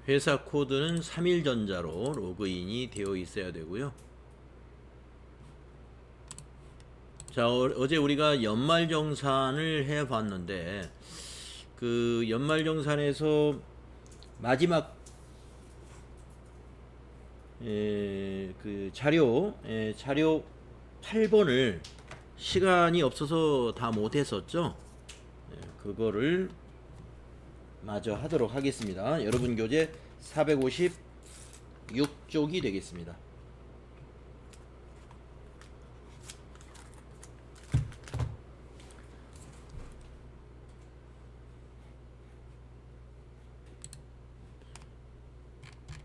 회사 코드는 3일전자로 로그인이 되어 있어야 되고요. 자, 어제 우리가 연말정산을 해 봤는데 그 연말정산에서 마지막 그 자료 8번을 시간이 없어서 다 못했었죠. 그거를 마저 하도록 하겠습니다. 여러분 교재 456쪽이 되겠습니다.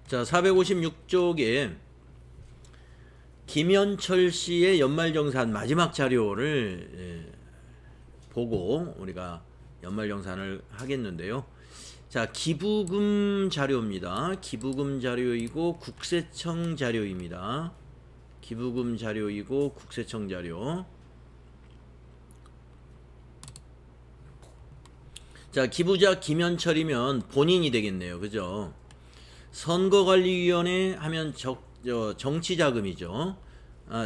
자, 456쪽에 김현철 씨의 연말정산 마지막 자료를 보고 우리가 연말정산을 하겠는데요. 자, 기부금 자료입니다. 기부금 자료이고 국세청 자료입니다. 기부금 자료이고 국세청 자료. 자, 기부자 김현철이면 본인이 되겠네요. 그죠? 선거관리위원회 하면 정치자금이죠.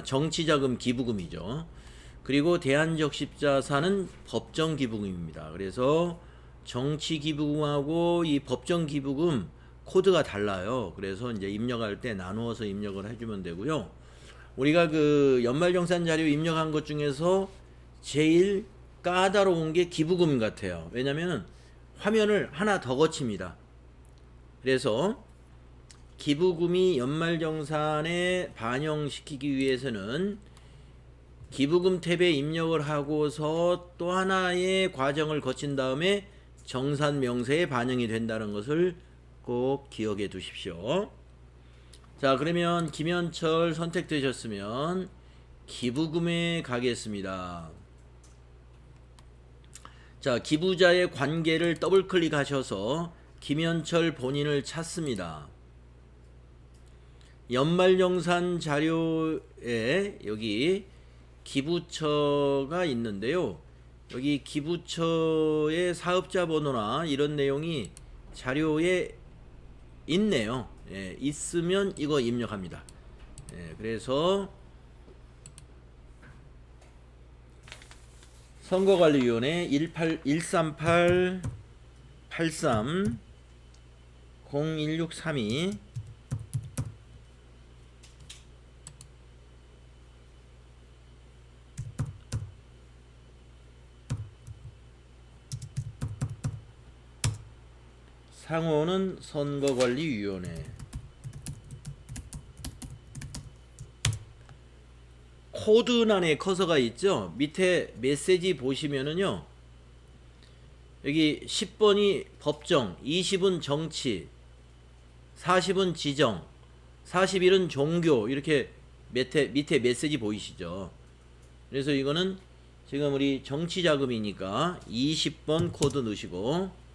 정치자금 기부금이죠. 그리고 대한적십자사는 법정기부금입니다. 그래서 정치기부금하고 이 법정기부금 코드가 달라요. 그래서 이제 입력할 때 나누어서 입력을 해주면 되고요. 우리가 그 연말정산 자료 입력한 것 중에서 제일 까다로운 게 기부금 같아요. 왜냐면 화면을 하나 더 거칩니다. 그래서 기부금이 연말정산에 반영시키기 위해서는 기부금 탭에 입력을 하고서 또 하나의 과정을 거친 다음에 정산명세에 반영이 된다는 것을 꼭 기억해 두십시오. 자, 그러면 김현철 선택되셨으면 기부금에 가겠습니다. 자, 기부자의 관계를 더블 클릭하셔서 김현철 본인을 찾습니다. 연말정산 자료에 여기 기부처가 있는데요. 여기 기부처의 사업자 번호나 이런 내용이 자료에 있네요. 있으면 이거 입력합니다. 그래서 선거관리위원회 138 83 01632 상호는 선거관리위원회. 코드란에 커서가 있죠. 밑에 메시지 보시면은요, 여기 10번이 법정, 20은 정치, 40은 지정, 41은 종교, 이렇게 밑에 메시지 보이시죠. 그래서 이거는 지금 우리 정치자금이니까 20번 코드 넣으시고,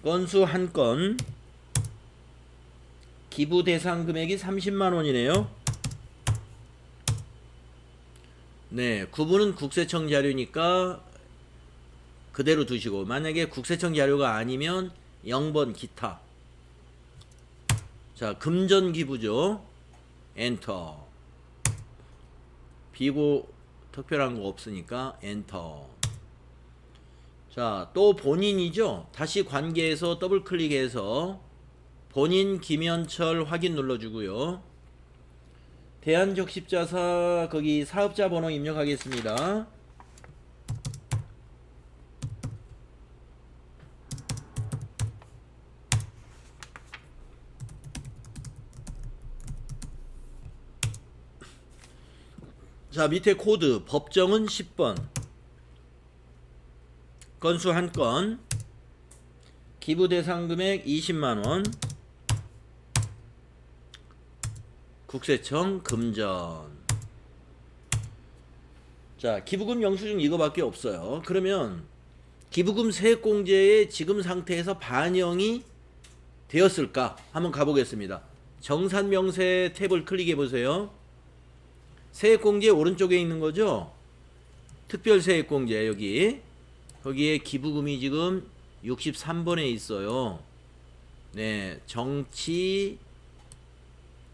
건수 한 건, 기부 대상 금액이 30만원이네요. 네, 구분은 국세청 자료니까 그대로 두시고, 만약에 국세청 자료가 아니면 0번 기타. 자, 금전 기부죠. 엔터. 비고 특별한 거 없으니까 엔터. 자, 또 본인이죠. 다시 관계에서 더블 클릭해서 본인 김현철 확인 눌러주고요. 대한적십자사 거기 사업자 번호 입력하겠습니다. 자, 밑에 코드 법정은 10번, 건수 한 건, 기부 대상 금액 20만원, 국세청 금전. 자, 기부금 영수증 이거밖에 없어요. 그러면 기부금 세액공제의 지금 상태에서 반영이 되었을까 한번 가보겠습니다. 정산명세 탭을 클릭해 보세요. 세액공제 오른쪽에 있는 거죠. 특별세액공제 여기 거기에 기부금이 지금 63번에 있어요. 네, 정치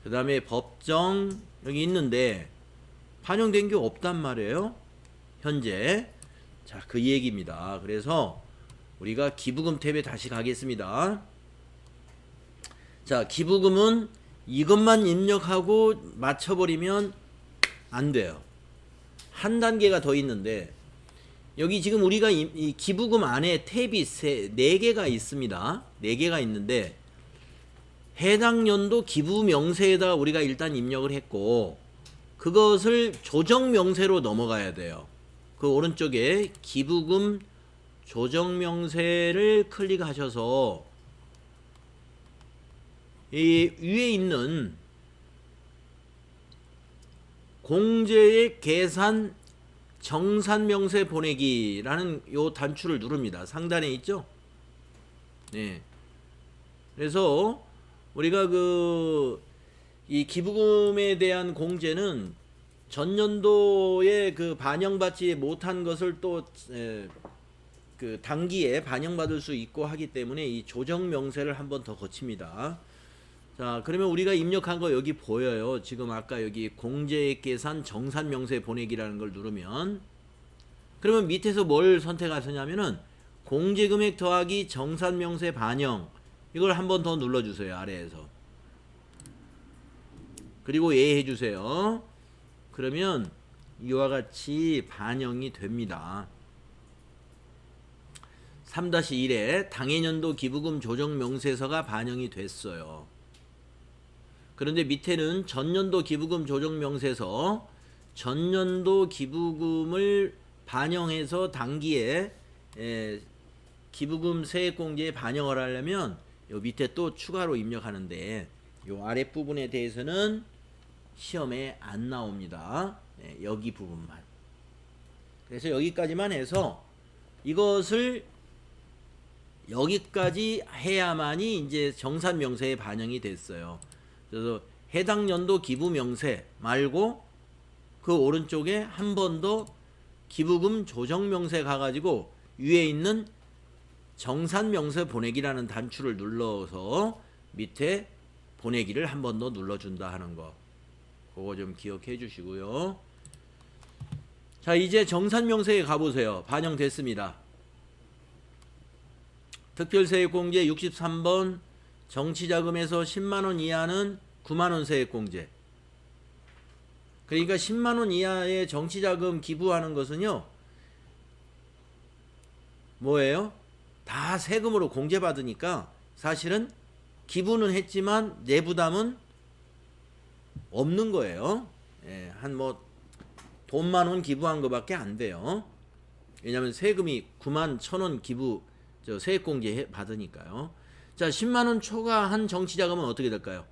그 다음에 법정 여기 있는데 반영된 게 없단 말이에요 현재. 자, 그 얘기입니다. 그래서 우리가 기부금 탭에 다시 가겠습니다. 자, 기부금은 이것만 입력하고 맞춰버리면 안 돼요. 한 단계가 더 있는데 여기 지금 우리가 이 기부금 안에 탭이 4개가 있습니다. 4개가 있는데 해당 연도 기부 명세에다 우리가 일단 입력을 했고 그것을 조정 명세로 넘어가야 돼요. 그 오른쪽에 기부금 조정 명세를 클릭하셔서 이 위에 있는 공제액 계산 정산명세 보내기라는 요 단추를 누릅니다. 상단에 있죠? 네. 그래서 우리가 이 기부금에 대한 공제는 전년도에 반영받지 못한 것을 또 단기에 반영받을 수 있고 하기 때문에 이 조정 명세를 한번 더 거칩니다. 자, 그러면 우리가 입력한 거 여기 보여요. 지금 아까 여기 공제액 계산 정산 명세 보내기라는 걸 누르면 그러면 밑에서 뭘 선택하셨냐면은 공제금액 더하기 정산 명세 반영 이걸 한번 더 눌러주세요. 아래에서. 그리고 예해 주세요. 그러면 이와 같이 반영이 됩니다. 3-1에 당해년도 기부금 조정 명세서가 반영이 됐어요. 그런데 밑에는 전년도 기부금 조정 명세서 전년도 기부금을 반영해서 단기에 기부금 세액공제에 반영을 하려면 요 밑에 또 추가로 입력하는데 요 아랫부분에 대해서는 시험에 안 나옵니다. 네, 여기 부분만. 그래서 여기까지만 해서 이것을 여기까지 해야만이 이제 정산 명세에 반영이 됐어요. 그래서 해당 연도 기부 명세 말고 그 오른쪽에 한 번 더 기부금 조정 명세 가가지고 위에 있는 정산 명세 보내기라는 단추를 눌러서 밑에 보내기를 한 번 더 눌러준다 하는 거. 그거 좀 기억해 주시고요. 자, 이제 정산 명세에 가보세요. 반영됐습니다. 특별세액공제 63번 정치자금에서 10만원 이하는 9만원 세액공제. 그러니까 10만원 이하의 정치자금 기부하는 것은요 뭐예요? 다 세금으로 공제받으니까 사실은 기부는 했지만 내부담은 없는 거예요. 예, 한 돈만원 기부한 것밖에 안 돼요. 왜냐하면 세금이 91,000원 기부 세액공제 받으니까요. 자, 10만원 초과한 정치자금은 어떻게 될까요?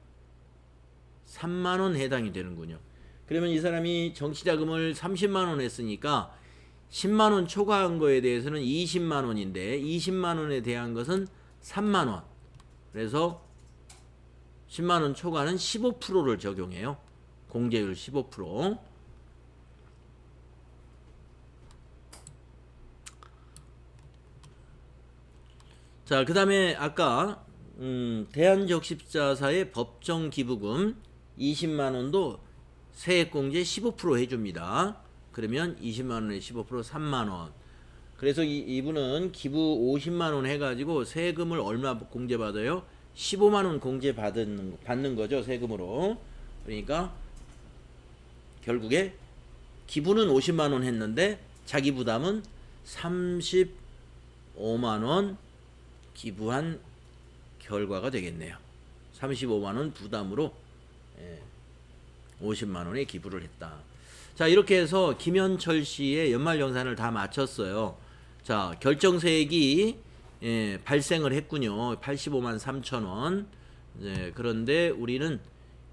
3만원 해당이 되는군요. 그러면 이 사람이 정치자금을 30만원 했으니까 10만원 초과한 거에 대해서는 20만원인데 20만원에 대한 것은 3만원. 그래서 10만원 초과는 15%를 적용해요. 공제율 15%. 자, 그 다음에 아까 대한적십자사의 법정 기부금 20만원도 세액공제 15% 해줍니다. 그러면 20만원에 15% 3만원. 그래서 이분은 기부 50만원 해가지고 세금을 얼마 공제받아요? 15만원 받는 거죠, 세금으로. 그러니까 결국에 기부는 50만원 했는데 자기 부담은 35만원 기부한 결과가 되겠네요. 35만원 부담으로 50만원의 기부를 했다. 자, 이렇게 해서 김현철 씨의 연말정산을 다 마쳤어요. 자, 결정세액이 발생을 했군요. 85만 3천원. 그런데 우리는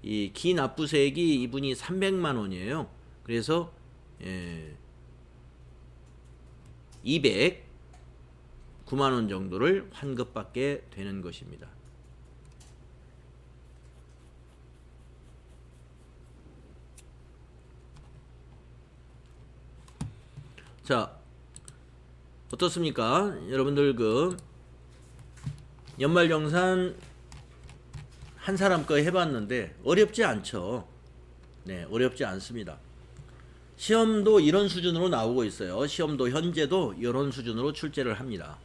이 기납부세액이 이분이 300만 원이에요. 그래서 209만 원 정도를 환급받게 되는 것입니다. 자, 어떻습니까? 여러분들 그 연말정산 한 사람 거 해봤는데 어렵지 않죠. 네, 어렵지 않습니다. 시험도 이런 수준으로 나오고 있어요. 시험도 현재도 이런 수준으로 출제를 합니다.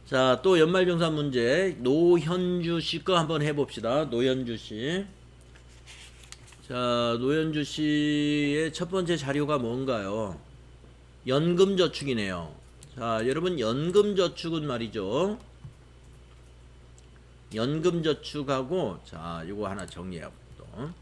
자, 또 연말정산 문제 노현주 씨 거 한번 해봅시다. 노현주 씨. 자, 노현주 씨의 첫 번째 자료가 뭔가요? 연금저축이네요. 자, 여러분 연금저축은 말이죠. 연금저축하고 자, 요거 하나 정리해요. 또.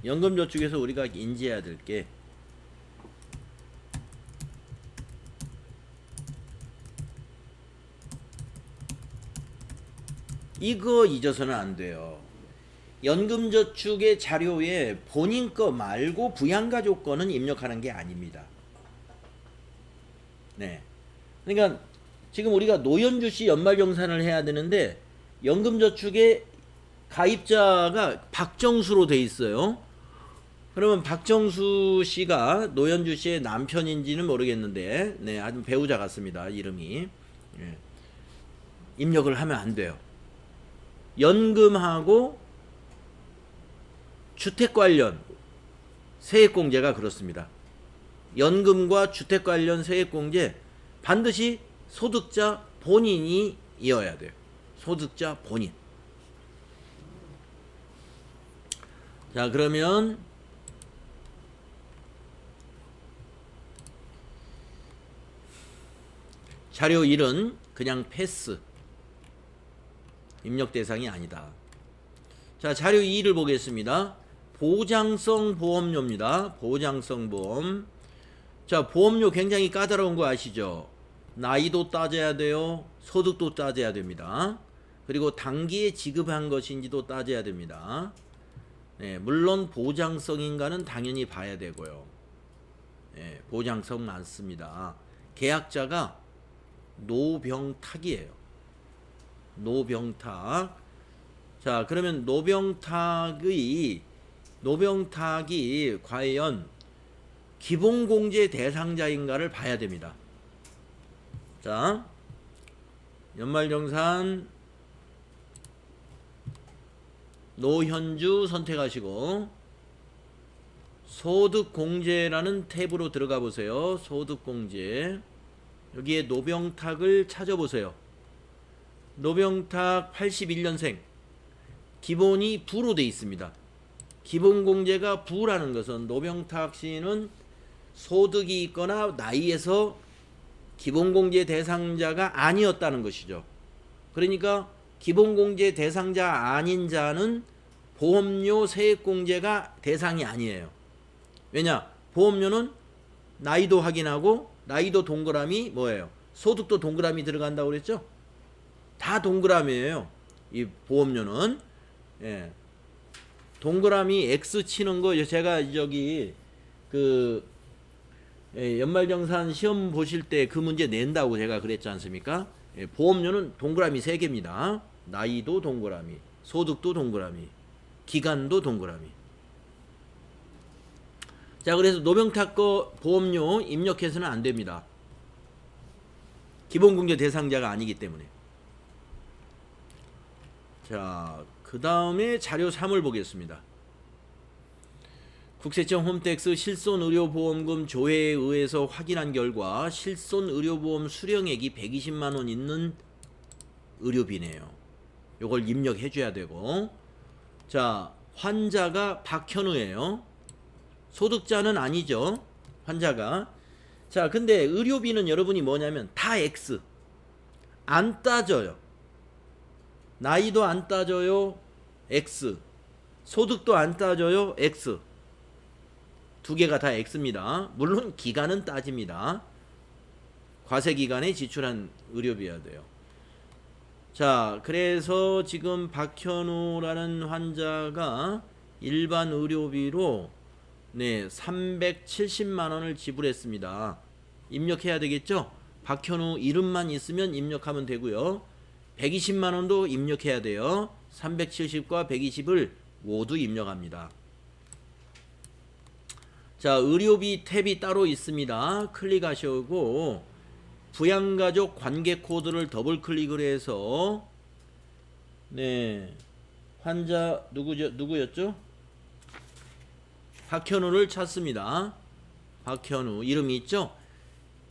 연금저축에서 우리가 인지해야 될 게 이거 잊어서는 안 돼요. 연금저축의 자료에 본인 거 말고 부양가족 거는 입력하는 게 아닙니다. 네. 그러니까 지금 우리가 노현주 씨 연말정산을 해야 되는데 연금저축에 가입자가 박정수로 돼 있어요. 그러면 박정수 씨가 노현주 씨의 남편인지는 모르겠는데, 네, 아주 배우자 같습니다. 이름이. 네. 입력을 하면 안 돼요. 연금하고 주택 관련 세액공제가 그렇습니다. 연금과 주택 관련 세액공제 반드시 소득자 본인이 이어야 돼요. 소득자 본인. 자, 그러면 자료 1은 그냥 패스. 입력 대상이 아니다. 자, 자료 2를 보겠습니다. 보장성 보험료입니다. 보장성 보험. 자, 보험료 굉장히 까다로운 거 아시죠? 나이도 따져야 돼요. 소득도 따져야 됩니다. 그리고 단기에 지급한 것인지도 따져야 됩니다. 네, 물론 보장성인가는 당연히 봐야 되고요. 네, 보장성 많습니다. 계약자가 노병탁이에요. 노병탁. 자, 그러면 노병탁이 과연 기본공제 대상자인가를 봐야 됩니다. 자, 연말정산 노현주 선택하시고 소득공제라는 탭으로 들어가 보세요. 소득공제. 여기에 노병탁을 찾아보세요. 노병탁 81년생. 기본이 부로 돼 있습니다. 기본공제가 부라는 것은 노병탁 씨는 소득이 있거나 나이에서 기본공제 대상자가 아니었다는 것이죠. 그러니까 기본공제 대상자 아닌 자는 보험료 세액공제가 대상이 아니에요. 왜냐? 보험료는 나이도 확인하고 나이도 동그라미 뭐예요? 소득도 동그라미 들어간다고 그랬죠? 다 동그라미예요. 이 보험료는. 예. 동그라미 X 치는 거 제가 저기 그 연말정산 시험 보실 때 그 문제 낸다고 제가 그랬지 않습니까? 예, 보험료는 동그라미 3개입니다. 나이도 동그라미, 소득도 동그라미, 기간도 동그라미. 자, 그래서 노병탁 거 보험료 입력해서는 안 됩니다. 기본공제 대상자가 아니기 때문에. 자, 그 다음에 자료 3을 보겠습니다. 국세청 홈택스 실손의료보험금 조회에 의해서 확인한 결과 실손의료보험 수령액이 120만원 있는 의료비네요. 요걸 입력해 줘야 되고, 자, 환자가 박현우예요. 소득자는 아니죠, 환자가. 자, 근데 의료비는 여러분이 뭐냐면 다 X. 안 따져요. 나이도 안 따져요, X. 소득도 안 따져요, X. 두 개가 다 X입니다. 물론 기간은 따집니다. 과세기간에 지출한 의료비여야 돼요. 자, 그래서 지금 박현우라는 환자가 일반 의료비로 네, 370만 원을 지불했습니다. 입력해야 되겠죠? 박현우 이름만 있으면 입력하면 되고요. 120만 원도 입력해야 돼요. 370과 120을 모두 입력합니다. 자, 의료비 탭이 따로 있습니다. 클릭하시고 부양가족 관계 코드를 더블 클릭을 해서 네, 환자 누구였죠? 박현우를 찾습니다. 박현우 이름이 있죠?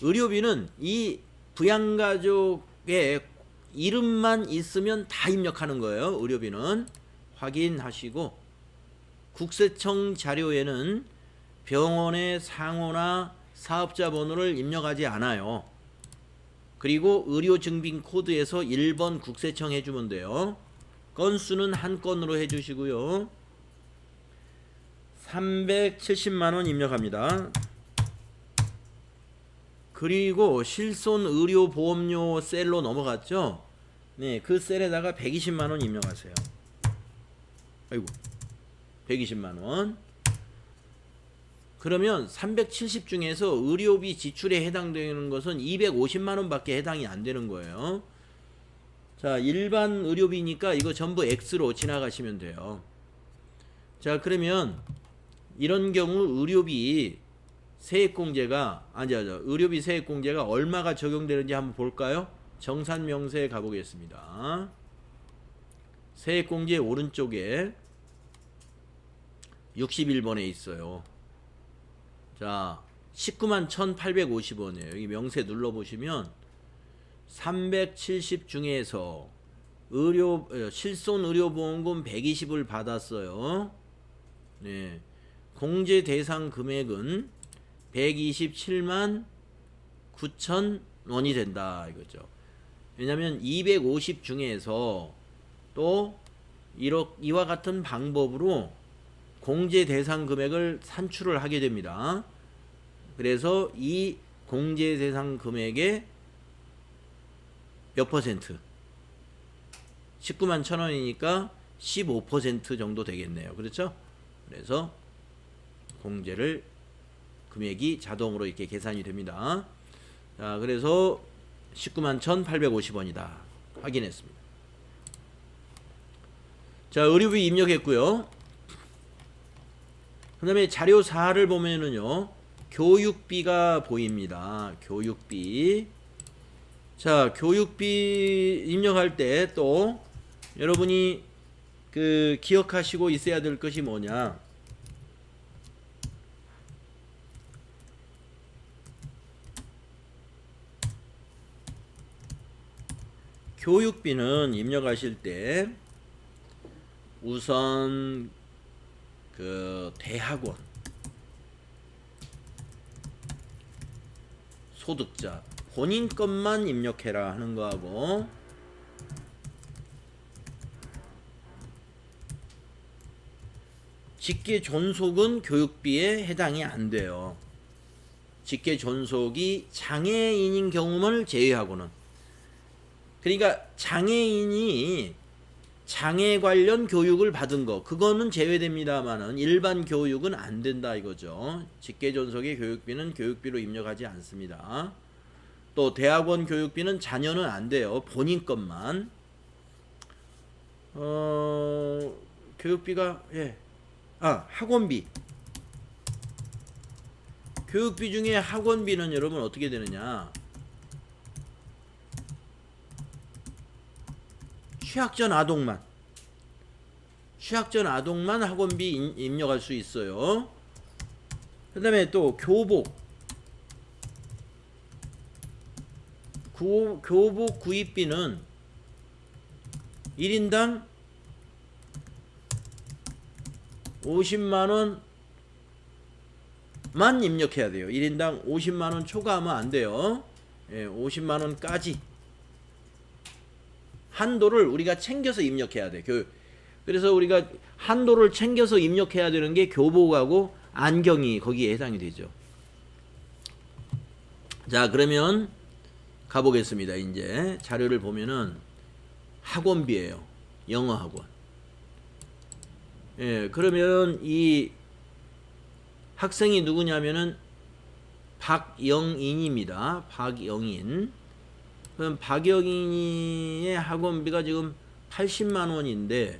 의료비는 이 부양가족의 이름만 있으면 다 입력하는 거예요. 의료비는 확인하시고 국세청 자료에는 병원의 상호나 사업자 번호를 입력하지 않아요. 그리고 의료증빙 코드에서 1번 국세청 해주면 돼요. 건수는 한 건으로 해주시고요. 370만원 입력합니다. 그리고 실손의료보험료 셀로 넘어갔죠. 네, 그 셀에다가 120만원 입력하세요. 아이고, 120만원. 그러면 370 중에서 의료비 지출에 해당되는 것은 250만원 밖에 해당이 안 되는 거예요. 자, 일반 의료비니까 이거 전부 X로 지나가시면 돼요. 자, 그러면 이런 경우 의료비 세액공제가 의료비 세액공제가 얼마가 적용되는지 한번 볼까요? 정산명세에 가보겠습니다. 세액공제 오른쪽에 61번에 있어요. 자, 19만 1,850원이에요. 여기 명세 눌러보시면 370 중에서 실손의료보험금 120을 받았어요. 네, 공제 대상 금액은 127만 9천 원이 된다 이거죠. 왜냐면 250 중에서 또 이와 같은 방법으로 공제 대상 금액을 산출을 하게 됩니다. 그래서 이 공제 대상 금액의 몇 퍼센트? 19만 1,000원이니까 15% 정도 되겠네요. 그렇죠? 그래서 공제를 금액이 자동으로 이렇게 계산이 됩니다. 자, 그래서 19만 1,850원이다. 확인했습니다. 자, 의료비 입력했고요. 그 다음에 자료 4를 보면은요, 교육비가 보입니다. 교육비. 자, 교육비 입력할 때 또 여러분이 기억하시고 있어야 될 것이 뭐냐. 교육비는 입력하실 때 우선 대학원 소득자 본인 것만 입력해라 하는 거하고 직계 존속은 교육비에 해당이 안 돼요. 직계 존속이 장애인인 경우를 제외하고는. 그러니까 장애인이 장애 관련 교육을 받은 거 그거는 제외됩니다만은 일반 교육은 안 된다 이거죠. 직계 존속의 교육비는 교육비로 입력하지 않습니다. 또 대학원 교육비는 자녀는 안 돼요. 본인 것만. 교육비가 학원비. 교육비 중에 학원비는 여러분 어떻게 되느냐? 취학전 아동만 학원비 입력할 수 있어요. 그 다음에 또 교복 구입비는 1인당 50만원만 입력해야 돼요. 1인당 50만원 초과하면 안 돼요. 50만원까지 한도를 우리가 챙겨서 입력해야 돼. 그래서 우리가 한도를 챙겨서 입력해야 되는 게 교복하고 안경이 거기에 해당이 되죠. 자, 그러면 가보겠습니다. 이제 자료를 보면은 학원비예요. 영어 학원. 그러면 이 학생이 누구냐면은 박영인입니다. 박영인. 그럼 박영인의 학원비가 지금 80만 원인데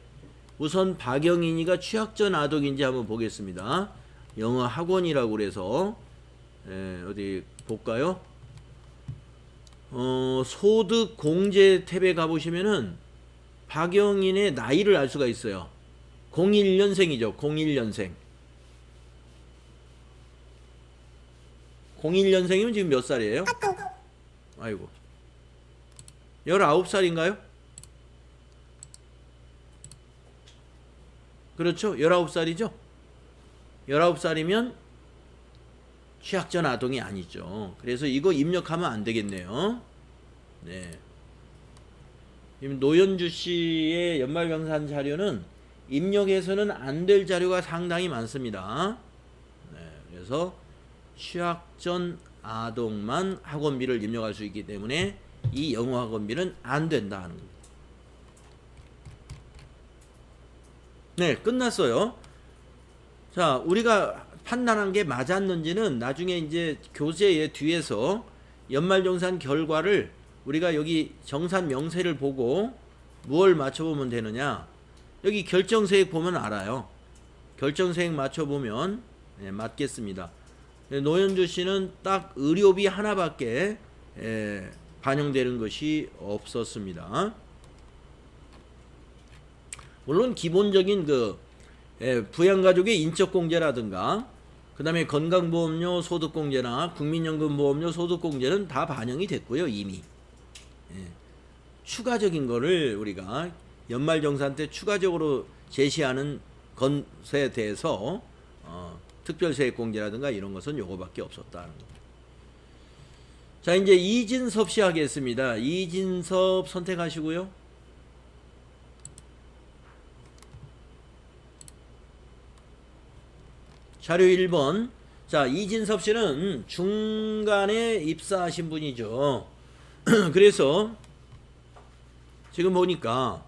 우선 박영인이가 취약전 아동인지 한번 보겠습니다. 영어 학원이라고 그래서 어디 볼까요? 소득 공제 탭에 가보시면은 박영인의 나이를 알 수가 있어요. 01년생이죠. 01년생. 01년생이면 지금 몇 살이에요? 아이고. 19살인가요? 그렇죠? 19살이죠? 19살이면 취약전 아동이 아니죠. 그래서 이거 입력하면 안 되겠네요. 네. 노현주 씨의 연말병산 자료는 입력해서는 안 될 자료가 상당히 많습니다. 네. 그래서 취약전 아동만 학원비를 입력할 수 있기 때문에 이 영어 학원비는 안 된다 하는 겁니다. 네, 끝났어요. 자, 우리가 판단한 게 맞았는지는 나중에 이제 교재의 뒤에서 연말정산 결과를 우리가 여기 정산 명세를 보고 무엇을 맞춰보면 되느냐. 여기 결정세액 보면 알아요. 결정세액 맞춰보면 네, 맞겠습니다. 노현주 씨는 딱 의료비 하나밖에 반영되는 것이 없었습니다. 물론 기본적인 그 부양가족의 인적공제라든가 그 다음에 건강보험료 소득공제나 국민연금보험료 소득공제는 다 반영이 됐고요 이미. 추가적인 거를 우리가 연말정산 때 추가적으로 제시하는 것에 대해서 특별세액공제라든가 이런 것은 요거밖에 없었다는 겁니다. 자, 이제 이진섭 씨 하겠습니다. 이진섭 선택하시고요. 자료 1번. 자, 이진섭 씨는 중간에 입사하신 분이죠. 그래서 지금 보니까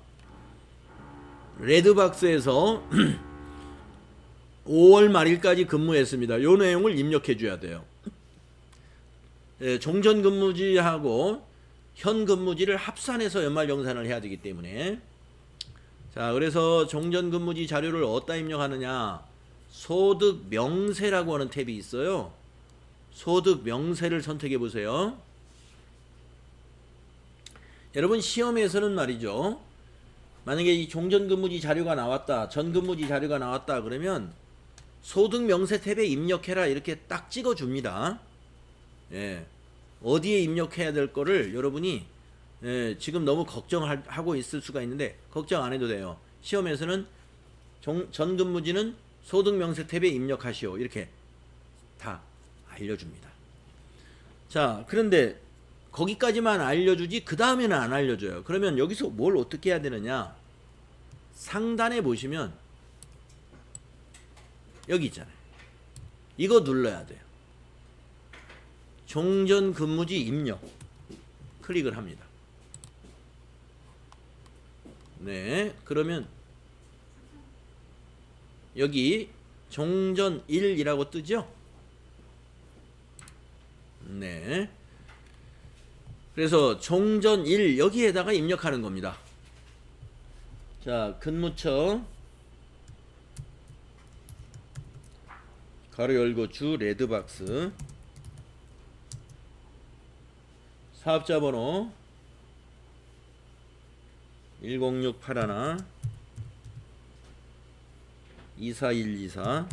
레드박스에서 5월 말일까지 근무했습니다. 이 내용을 입력해 줘야 돼요. 종전 근무지하고 현 근무지를 합산해서 연말정산을 해야 되기 때문에. 자, 그래서 종전 근무지 자료를 어디다 입력하느냐. 소득 명세라고 하는 탭이 있어요. 소득 명세를 선택해 보세요. 여러분 시험에서는 말이죠. 만약에 이 종전 근무지 자료가 나왔다, 전 근무지 자료가 나왔다 그러면 소득 명세 탭에 입력해라 이렇게 딱 찍어 줍니다. 예. 어디에 입력해야 될 거를 여러분이 지금 너무 걱정하고 있을 수가 있는데 걱정 안 해도 돼요. 시험에서는 전 근무지는 소득 명세 탭에 입력하시오 이렇게 다 알려줍니다. 자, 그런데 거기까지만 알려주지 그 다음에는 안 알려줘요. 그러면 여기서 뭘 어떻게 해야 되느냐. 상단에 보시면 여기 있잖아요. 이거 눌러야 돼요. 종전 근무지 입력 클릭을 합니다. 네, 그러면 여기 종전 1이라고 뜨죠? 네. 그래서 종전 1 여기에다가 입력하는 겁니다. 자, 근무처 가로 열고 주 레드박스 사업자 번호 1068 24124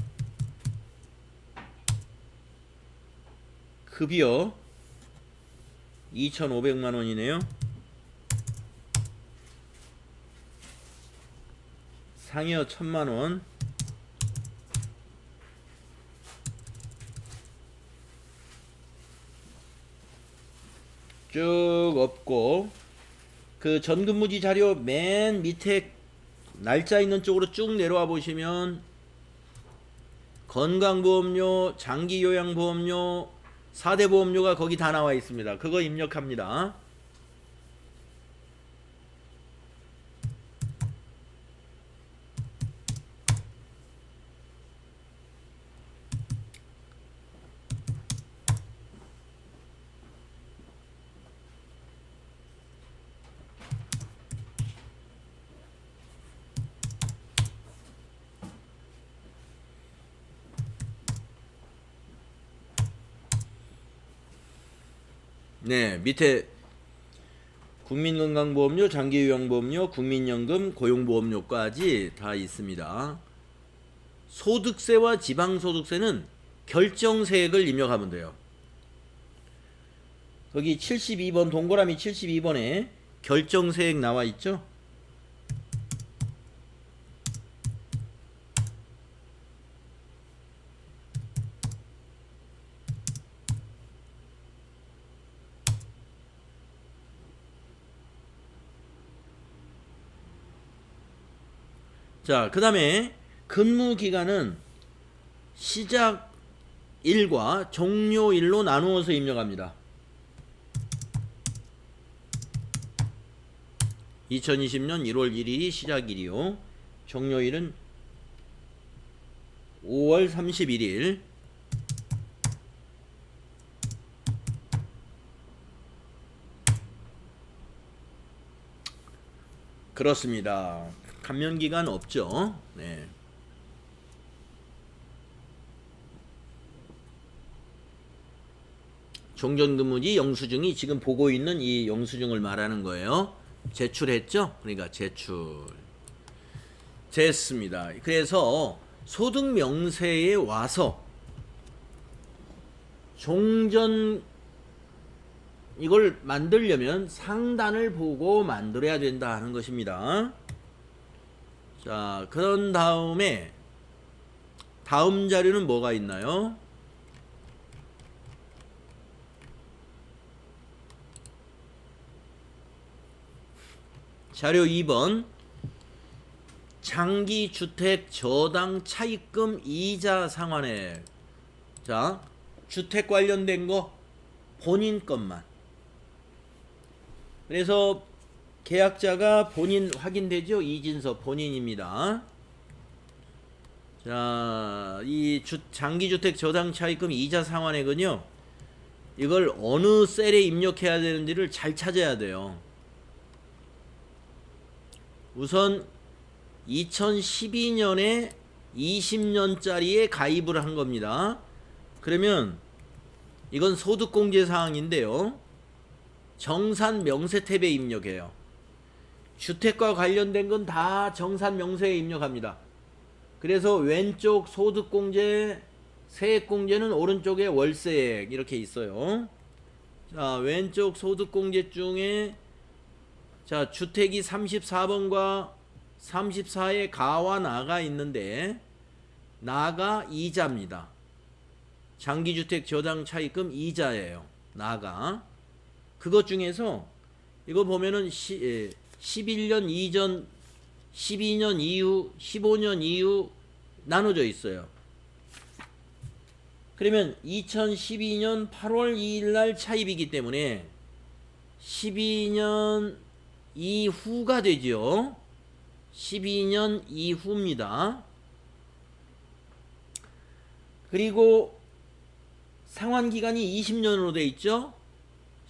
급여 2,500만 원이네요. 상여 1,000만 원. 쭉 없고 그 전근무지 자료 맨 밑에 날짜 있는 쪽으로 쭉 내려와 보시면 건강보험료, 장기요양보험료, 4대 보험료가 거기 다 나와 있습니다. 그거 입력합니다. 네, 밑에 국민건강보험료, 장기요양보험료, 국민연금, 고용보험료까지 다 있습니다. 소득세와 지방소득세는 결정세액을 입력하면 돼요. 거기 72번 동그라미 72번에 결정세액 나와 있죠? 자, 그 다음에 근무기간은 시작일과 종료일로 나누어서 입력합니다. 2020년 1월 1일이 시작일이요. 종료일은 5월 31일. 그렇습니다. 감면기간 없죠. 네. 종전근무지 영수증이 지금 보고 있는 이 영수증을 말하는 거예요. 제출했죠? 그러니까 제출. 됐습니다. 그래서 소득명세에 와서 종전 이걸 만들려면 상단을 보고 만들어야 된다 하는 것입니다. 자, 그런 다음에 다음 자료는 뭐가 있나요? 자료 2번 장기주택 저당 차입금 이자 상환액. 자, 주택 관련된 거 본인 것만. 그래서 계약자가 본인 확인되죠? 이진서 본인입니다. 자, 이 장기주택 저당 차입금 이자 상환액은요, 이걸 어느 셀에 입력해야 되는지를 잘 찾아야 돼요. 우선 2012년에 20년짜리에 가입을 한 겁니다. 그러면 이건 소득공제 사항인데요, 정산 명세 탭에 입력해요. 주택과 관련된 건 다 정산 명세에 입력합니다. 그래서 왼쪽 소득공제, 세액공제는 오른쪽에 월세액 이렇게 있어요. 자, 왼쪽 소득공제 중에 자, 주택이 34번과 34에 가와 나가 있는데 나가 이자입니다. 장기주택 저당 차입금 이자예요. 나가. 그것 중에서 이거 보면은 11년 이전, 12년 이후, 15년 이후 나눠져 있어요. 그러면 2012년 8월 2일 날 차입이기 때문에 12년 이후가 되죠. 12년 이후입니다. 그리고 상환기간이 20년으로 돼 있죠.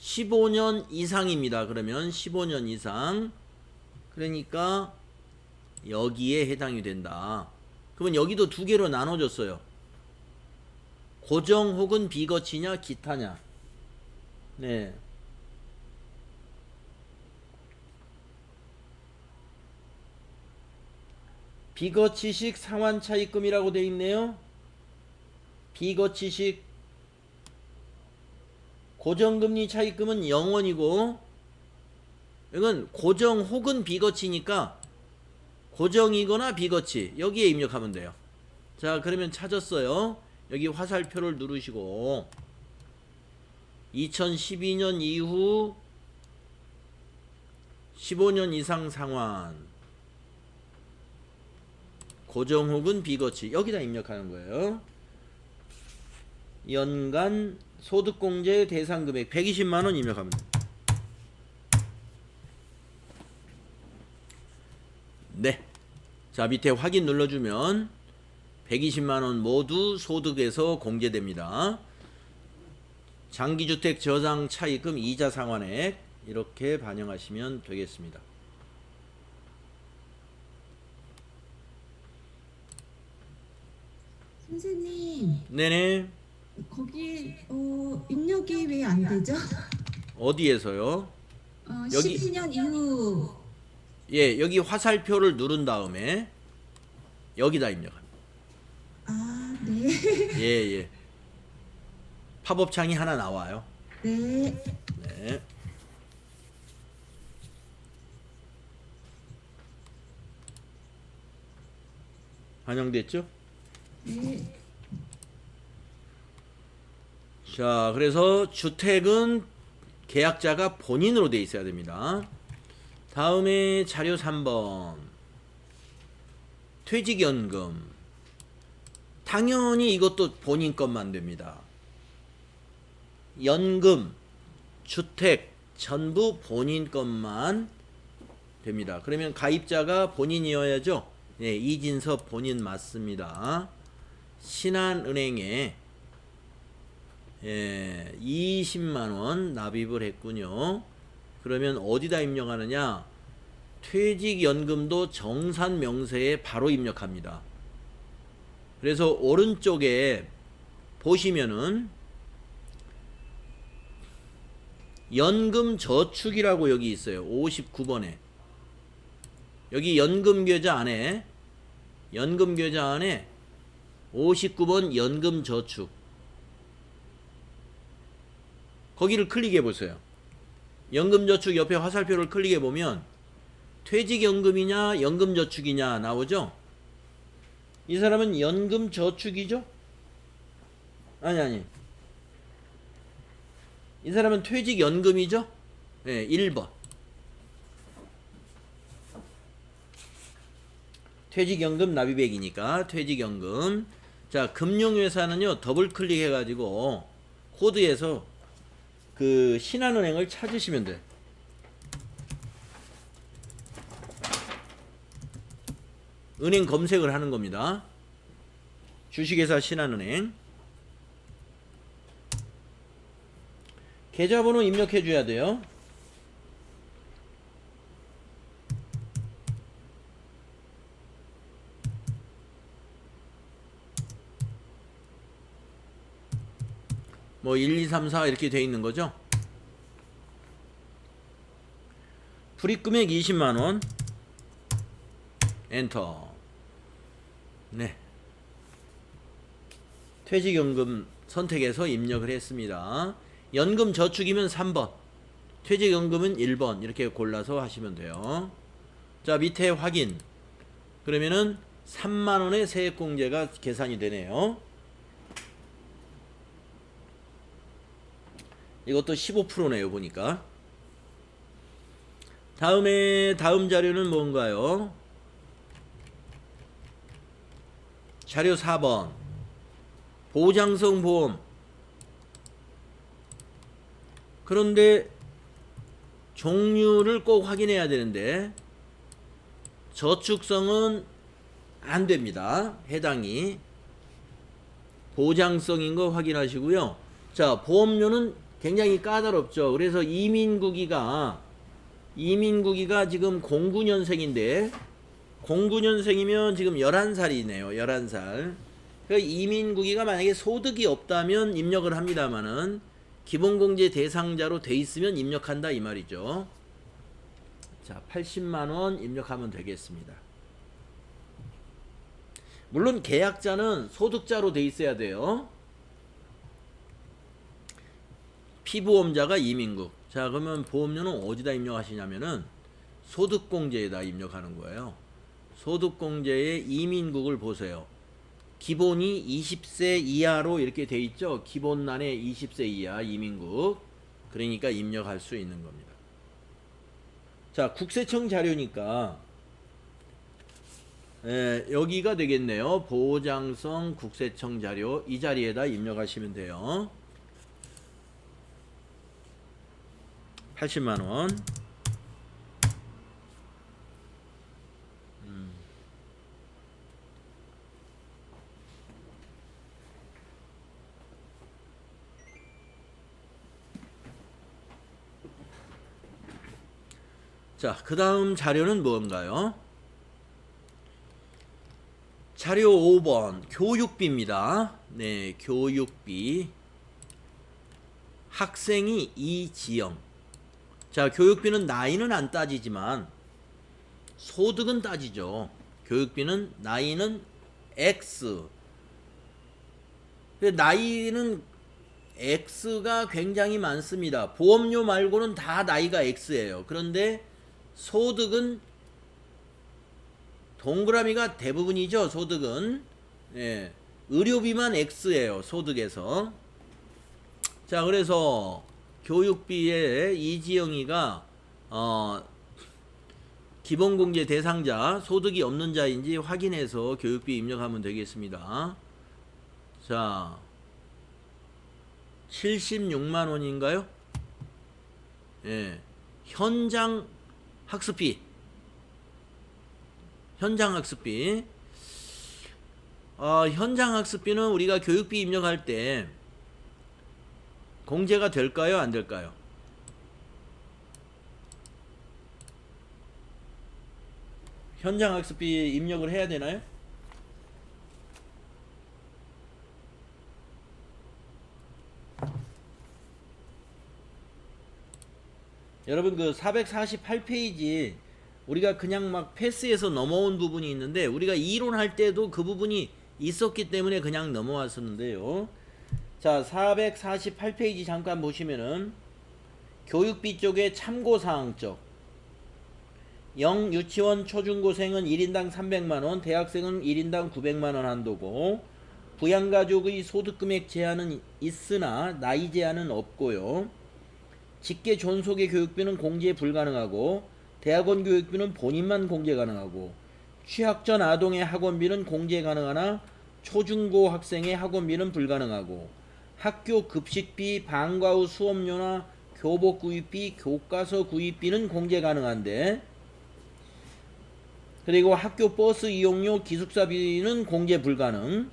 15년 이상입니다. 그러면 15년 이상. 그러니까 여기에 해당이 된다. 그러면 여기도 두 개로 나눠졌어요. 고정 혹은 비거치냐 기타냐. 네. 비거치식 상환차입금이라고 되어 있네요. 비거치식 고정금리 차입금은 0원이고 이건 고정 혹은 비거치니까 고정이거나 비거치 여기에 입력하면 돼요. 자, 그러면 찾았어요. 여기 화살표를 누르시고 2012년 이후 15년 이상 상환 고정 혹은 비거치 여기다 입력하는 거예요. 연간 소득공제 대상 금액 120만원 입력하면 됩니다. 네. 자, 밑에 확인 눌러주면 120만원 모두 소득에서 공제됩니다. 장기주택 저당 차입금 이자 상환액 이렇게 반영하시면 되겠습니다. 선생님, 네네. 거기 입력이 왜 안 되죠? 어디에서요? 여기 12년 이후. 예, 여기 화살표를 누른 다음에 여기다 입력합니다. 아, 네. 예, 예. 팝업 창이 하나 나와요. 네. 네. 반영됐죠? 네. 자, 그래서 주택은 계약자가 본인으로 돼 있어야 됩니다. 다음에 자료 3번. 퇴직연금. 당연히 이것도 본인 것만 됩니다. 연금, 주택 전부 본인 것만 됩니다. 그러면 가입자가 본인이어야죠. 네, 이진섭 본인 맞습니다. 신한은행에 20만원 납입을 했군요. 그러면 어디다 입력하느냐? 퇴직연금도 정산명세에 바로 입력합니다. 그래서 오른쪽에 보시면은 연금저축이라고 여기 있어요. 59번에 여기 연금계좌 안에 59번 연금저축 거기를 클릭해 보세요. 연금저축 옆에 화살표를 클릭해 보면 퇴직연금이냐 연금저축이냐 나오죠. 이 사람은 연금저축이죠? 아니 이 사람은 퇴직연금이죠? 네, 1번 퇴직연금 납입액이니까 퇴직연금. 자, 금융회사는요 더블 클릭해 가지고 코드에서 그 신한은행을 찾으시면 돼. 은행 검색을 하는 겁니다. 주식회사 신한은행. 계좌번호 입력해 줘야 돼요. 뭐 1, 2, 3, 4 이렇게 돼 있는 거죠. 불입금액 20만원 엔터. 네, 퇴직연금 선택해서 입력을 했습니다. 연금저축이면 3번, 퇴직연금은 1번 이렇게 골라서 하시면 돼요. 자, 밑에 확인. 그러면은 3만원의 세액공제가 계산이 되네요. 이것도 15%네요 보니까. 다음 자료는 뭔가요? 자료 4번 보장성 보험. 그런데 종류를 꼭 확인해야 되는데 저축성은 안 됩니다. 해당이 보장성인 거 확인하시고요. 자, 보험료는 굉장히 까다롭죠. 그래서 이민국이가 지금 09년생인데 09년생이면 지금 11살이네요. 11살. 그러니까 이민국이가 만약에 소득이 없다면 입력을 합니다만은 기본공제 대상자로 돼 있으면 입력한다 이 말이죠. 자, 80만원 입력하면 되겠습니다. 물론 계약자는 소득자로 돼 있어야 돼요. 피보험자가 이민국. 자, 그러면 보험료는 어디다 입력하시냐면은 소득공제에다 입력하는 거예요. 소득공제의 이민국을 보세요. 기본이 20세 이하로 이렇게 돼 있죠. 기본란에 20세 이하 이민국. 그러니까 입력할 수 있는 겁니다. 자, 국세청 자료니까 여기가 되겠네요. 보장성 국세청 자료. 이 자리에다 입력하시면 돼요. 80만원. 자, 그 다음 자료는 뭔가요? 자료 5번 교육비입니다. 네, 교육비. 학생이 이지영. 자, 교육비는 나이는 안 따지지만 소득은 따지죠. 교육비는 나이는 X. 근데 나이는 X가 굉장히 많습니다. 보험료 말고는 다 나이가 X예요. 그런데 소득은 동그라미가 대부분이죠. 소득은. 예. 의료비만 X예요. 소득에서. 자, 그래서 교육비에 이지영이가 기본공제 대상자 소득이 없는 자인지 확인해서 교육비 입력하면 되겠습니다. 자, 76만 원인가요? 예. 현장 학습비. 현장 학습비는 우리가 교육비 입력할 때 공제가 될까요? 안 될까요? 현장 학습비 입력을 해야 되나요? 여러분, 그 448페이지 우리가 그냥 막 패스해서 넘어온 부분이 있는데 우리가 이론할 때도 그 부분이 있었기 때문에 그냥 넘어왔었는데요. 자, 448페이지 잠깐 보시면은 교육비 쪽에 참고사항 쪽 0 유치원 초중고생은 1인당 300만원, 대학생은 1인당 900만원 한도고 부양가족의 소득금액 제한은 있으나 나이 제한은 없고요. 직계 존속의 교육비는 공제 불가능하고 대학원 교육비는 본인만 공제 가능하고 취학 전 아동의 학원비는 공제 가능하나 초중고 학생의 학원비는 불가능하고 학교 급식비, 방과 후 수업료나 교복 구입비, 교과서 구입비는 공제 가능한데 그리고 학교 버스 이용료, 기숙사비는 공제 불가능.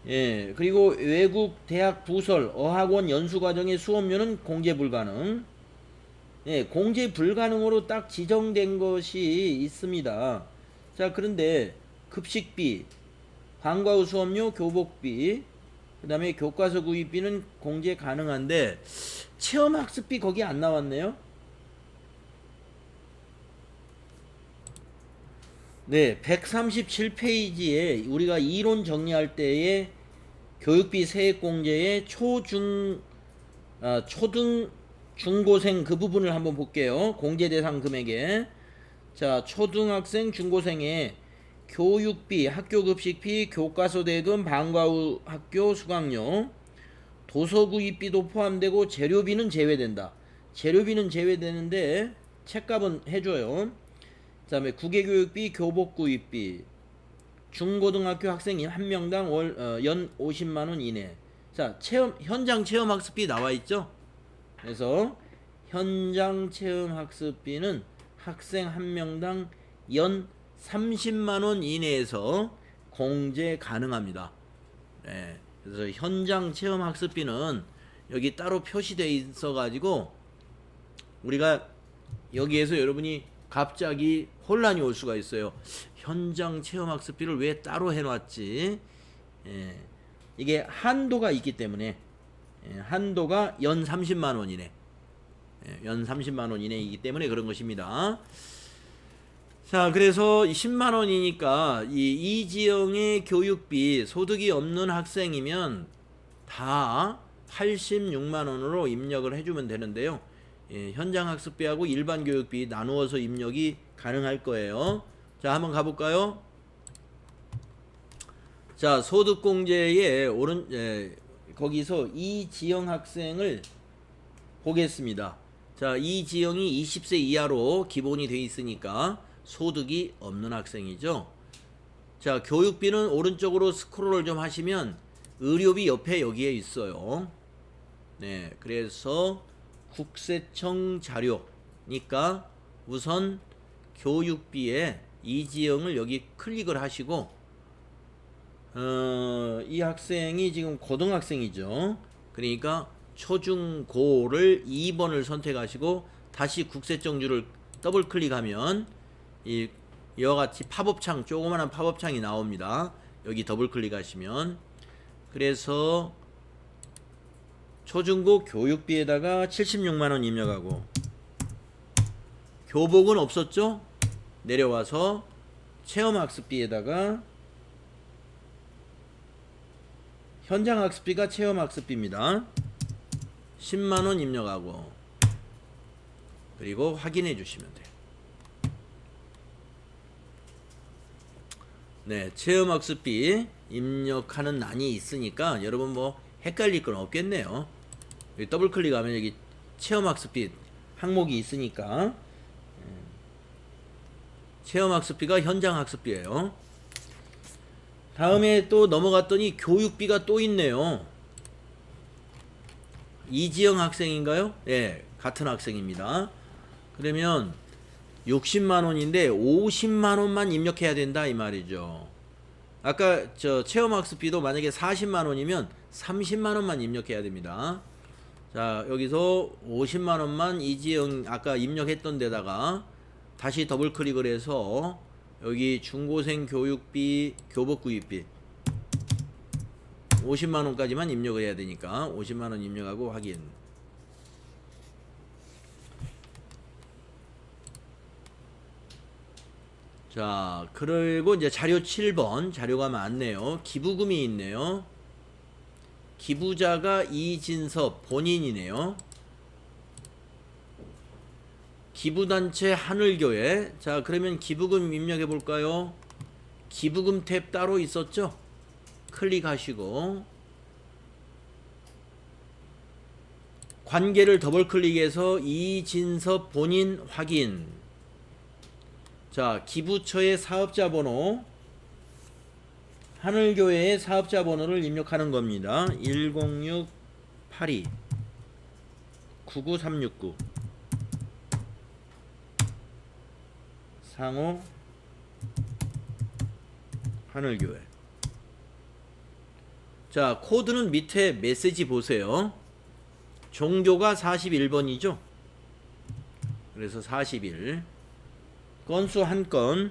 예, 그리고 외국 대학 부설, 어학원 연수과정의 수업료는 공제 불가능. 예, 공제 불가능으로 딱 지정된 것이 있습니다. 자, 그런데 급식비, 방과 후 수업료, 교복비, 그 다음에 교과서 구입비는 공제 가능한데 체험학습비 거기 안 나왔네요. 네, 137페이지에 우리가 이론 정리할 때에 교육비 세액공제의 초등, 중고생 그 부분을 한번 볼게요. 공제 대상 금액에. 자, 초등학생, 중고생의 교육비, 학교급식비, 교과서 대금, 방과 후 학교 수강료, 도서구입비도 포함되고 재료비는 제외된다. 재료비는 제외되는데 책값은 해줘요. 그 다음에 국외교육비, 교복구입비, 중고등학교 학생 1명당 연 50만원 이내. 자, 현장 체험학습비 나와있죠? 그래서 현장 체험학습비는 학생 1명당 연 30만원 이내에서 공제 가능합니다. 네, 그래서 현장 체험학습비는 여기 따로 표시되어 있어가지고 우리가 여기에서 여러분이 갑자기 혼란이 올 수가 있어요. 현장 체험학습비를 왜 따로 해놨지? 예, 이게 한도가 있기 때문에 한도가 연 30만원 이내, 연 30만원 이내이기 때문에 그런 것입니다. 자, 그래서 10만원이니까 이 이지영의 교육비 소득이 없는 학생이면 다 86만원으로 입력을 해주면 되는데요. 현장 학습비하고 일반 교육비 나누어서 입력이 가능할 거예요. 자, 한번 가볼까요? 자, 소득공제에 거기서 이지영 학생을 보겠습니다. 자, 이지영이 20세 이하로 기본이 돼 있으니까 소득이 없는 학생이죠. 자, 교육비는 오른쪽으로 스크롤을 좀 하시면 의료비 옆에 여기에 있어요. 네, 그래서 국세청 자료니까 우선 교육비에 이지영을 여기 클릭을 하시고 이 학생이 지금 고등학생이죠. 그러니까 초중고를 2번을 선택하시고 다시 국세청주를 더블 클릭하면 이와 같이 팝업창, 조그만한 팝업창이 나옵니다. 여기 더블 클릭하시면 그래서 초중고 교육비에다가 76만 원 입력하고, 교복은 없었죠? 내려와서 체험학습비에다가 현장학습비가 체험학습비입니다. 10만 원 입력하고, 그리고 확인해 주시면 돼요. 네, 체험학습비 입력하는 난이 있으니까 여러분 뭐 헷갈릴 건 없겠네요. 여기 더블 클릭하면 여기 체험학습비 항목이 있으니까, 체험학습비가 현장학습비예요. 다음에 또 넘어갔더니 교육비가 또 있네요. 이지영 학생인가요? 네, 같은 학생입니다. 그러면 60만 원인데 50만 원만 입력해야 된다 이 말이죠. 아까 저 체험학습비도 만약에 40만 원이면 30만 원만 입력해야 됩니다. 자, 여기서 50만 원만 이지영 아까 입력했던 데다가 다시 더블 클릭을 해서 여기 중고생 교육비, 교복 구입비 50만 원까지만 입력을 해야 되니까 50만 원 입력하고 확인. 자, 그리고 이제 자료 7번 자료가 많네요. 기부금이 있네요. 기부자가 이진섭 본인이네요. 기부단체 하늘교회. 자, 그러면 기부금 입력해 볼까요? 기부금 탭 따로 있었죠? 클릭하시고 관계를 더블 클릭해서 이진섭 본인 확인. 자, 기부처의 사업자 번호, 하늘교회의 사업자 번호를 입력하는 겁니다. 106-82-99369 상호 하늘교회. 자, 코드는 밑에 메시지 보세요. 종교가 41번이죠. 그래서 41. 건수 1건.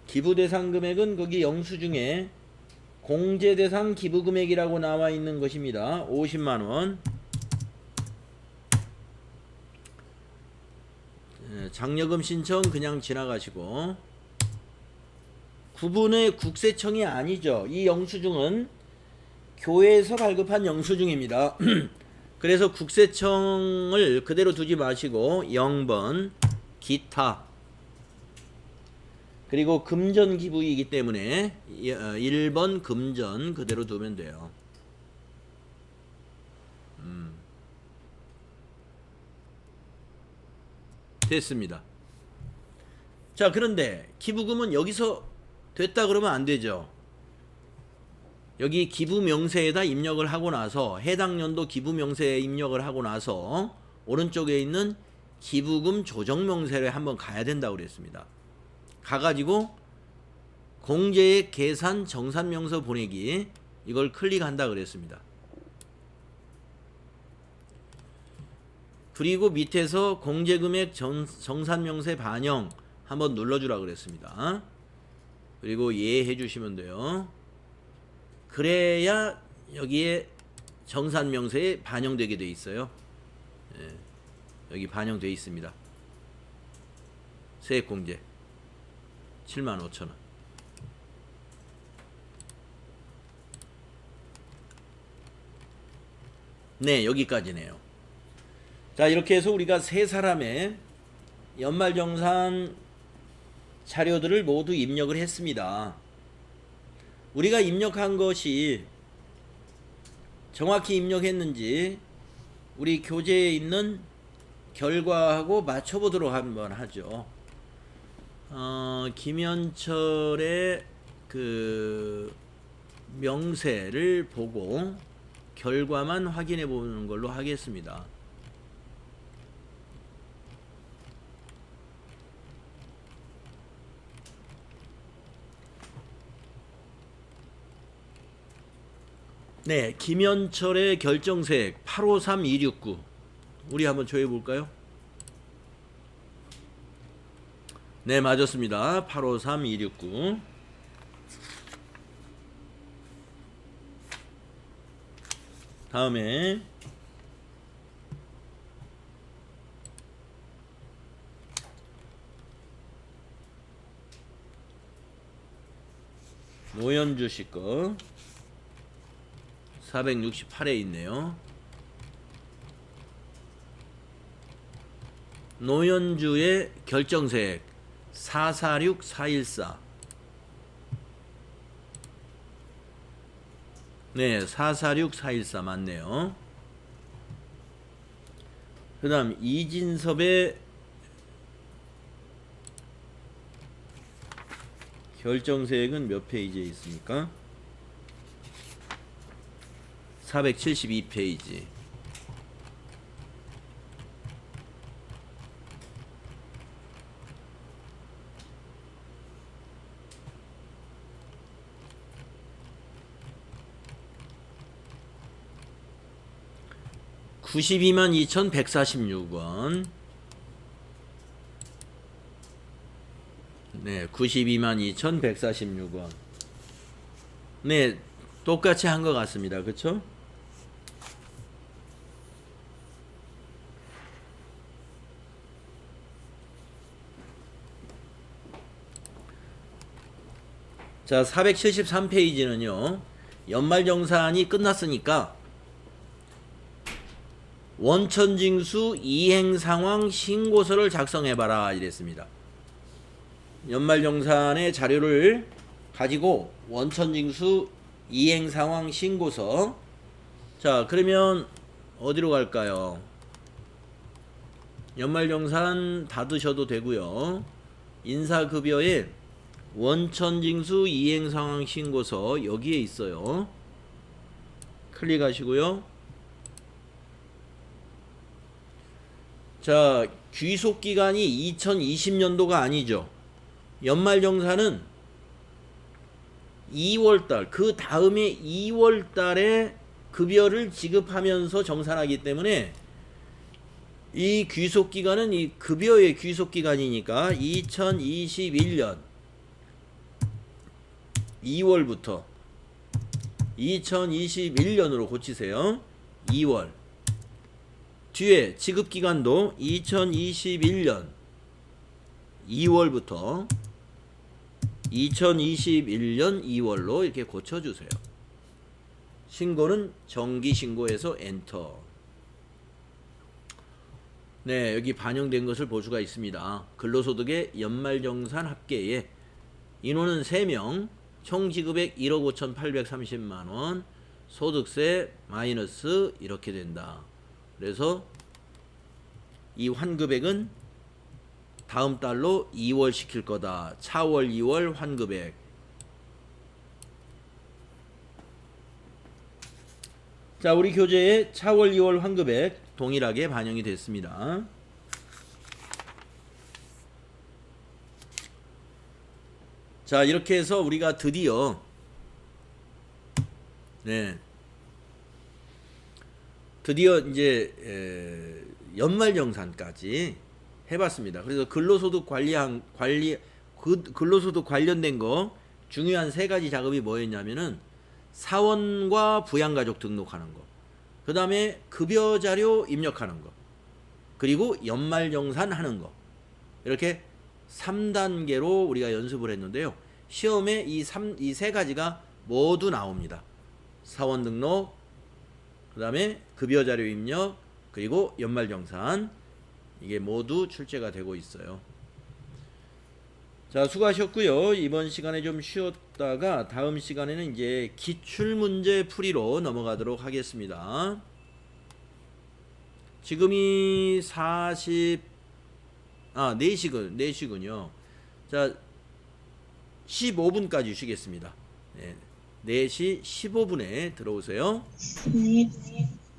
기부대상 금액은 거기 영수증에 공제대상 기부금액이라고 나와 있는 것입니다. 50만원. 장려금 신청 그냥 지나가시고, 구분의 국세청이 아니죠. 이 영수증은 교회에서 발급한 영수증입니다. 그래서 국세청을 그대로 두지 마시고 0번 기타, 그리고 금전 기부이기 때문에 1번 금전 그대로 두면 돼요. 됐습니다. 자, 그런데 기부금은 여기서 됐다 그러면 안 되죠. 여기 기부 명세에다 입력을 하고 나서, 해당 연도 기부 명세에 입력을 하고 나서 오른쪽에 있는 기부금 조정 명세를 한번 가야 된다고 그랬습니다. 가가지고 공제액 계산 정산 명서 보내기, 이걸 클릭한다 그랬습니다. 그리고 밑에서 공제금액 정산 명세 반영 한번 눌러주라 그랬습니다. 그리고 예 해주시면 돼요. 그래야 여기에 정산 명세에 반영되게 돼 있어요. 예, 여기 반영돼 있습니다. 세액공제 75,000원. 네, 여기까지네요. 자, 이렇게 해서 우리가 세 사람의 연말정산 자료들을 모두 입력을 했습니다. 우리가 입력한 것이 정확히 입력했는지 우리 교재에 있는 결과하고 맞춰보도록 한번 하죠. 김현철의 그 명세를 보고 결과만 확인해 보는 걸로 하겠습니다. 네, 김현철의 결정세액 853269 우리 한번 조회해 볼까요? 네, 맞았습니다. 853269. 다음에 노현주 씨 거 468에 있네요. 노현주의 결정세액 446414. 네, 446414 맞네요. 그 다음 이진섭의 결정세액은 몇 페이지에 있습니까? 472페이지. (92만2,146원) 네, 92만2,146원. 네, 똑같이 한 것 같습니다. 그쵸? 자, 473페이지는요. 연말정산이 끝났으니까 원천징수 이행상황 신고서를 작성해봐라 이랬습니다. 연말정산의 자료를 가지고 원천징수 이행상황 신고서. 자, 그러면 어디로 갈까요? 연말정산 받으셔도 되고요. 인사급여에 원천징수 이행상황 신고서 여기에 있어요. 클릭하시고요. 자, 귀속기간이 2020년도가 아니죠. 연말정산은 2월달, 그 다음에 2월달에 급여를 지급하면서 정산하기 때문에 이 귀속기간은 이 급여의 귀속기간이니까 2021년 2월부터 2021년으로 고치세요. 2월. 뒤에 지급기간도 2021년 2월부터 2021년 2월로 이렇게 고쳐주세요. 신고는 정기신고에서 엔터. 네, 여기 반영된 것을 볼 수가 있습니다. 근로소득의 연말정산 합계에 인원은 3명, 총 지급액 1억 5,830만원, 소득세 마이너스 이렇게 된다. 그래서 이 환급액은 다음 달로 2월 시킬 거다. 차월 2월 환급액. 자, 우리 교재에 차월 2월 환급액 동일하게 반영이 됐습니다. 자, 이렇게 해서 우리가 드디어 드디어 이제 연말정산까지 해봤습니다. 그래서 근로소득 근로소득 관련된 거 중요한 3가지 작업이 뭐였냐면은 사원과 부양가족 등록하는 거, 그 다음에 급여자료 입력하는 거, 그리고 연말정산 하는 거. 이렇게 3단계로 우리가 연습을 했는데요. 시험에 이 3가지가 모두 나옵니다. 사원 등록, 그 다음에 급여자료 입력, 그리고 연말정산. 이게 모두 출제가 되고 있어요. 자, 수고하셨고요. 이번 시간에 좀 쉬었다가 다음 시간에는 이제 기출문제 풀이로 넘어가도록 하겠습니다. 지금이 4시군요. 자, 15분까지 쉬겠습니다. 네, 4시 15분에 들어오세요.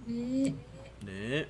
네. 네.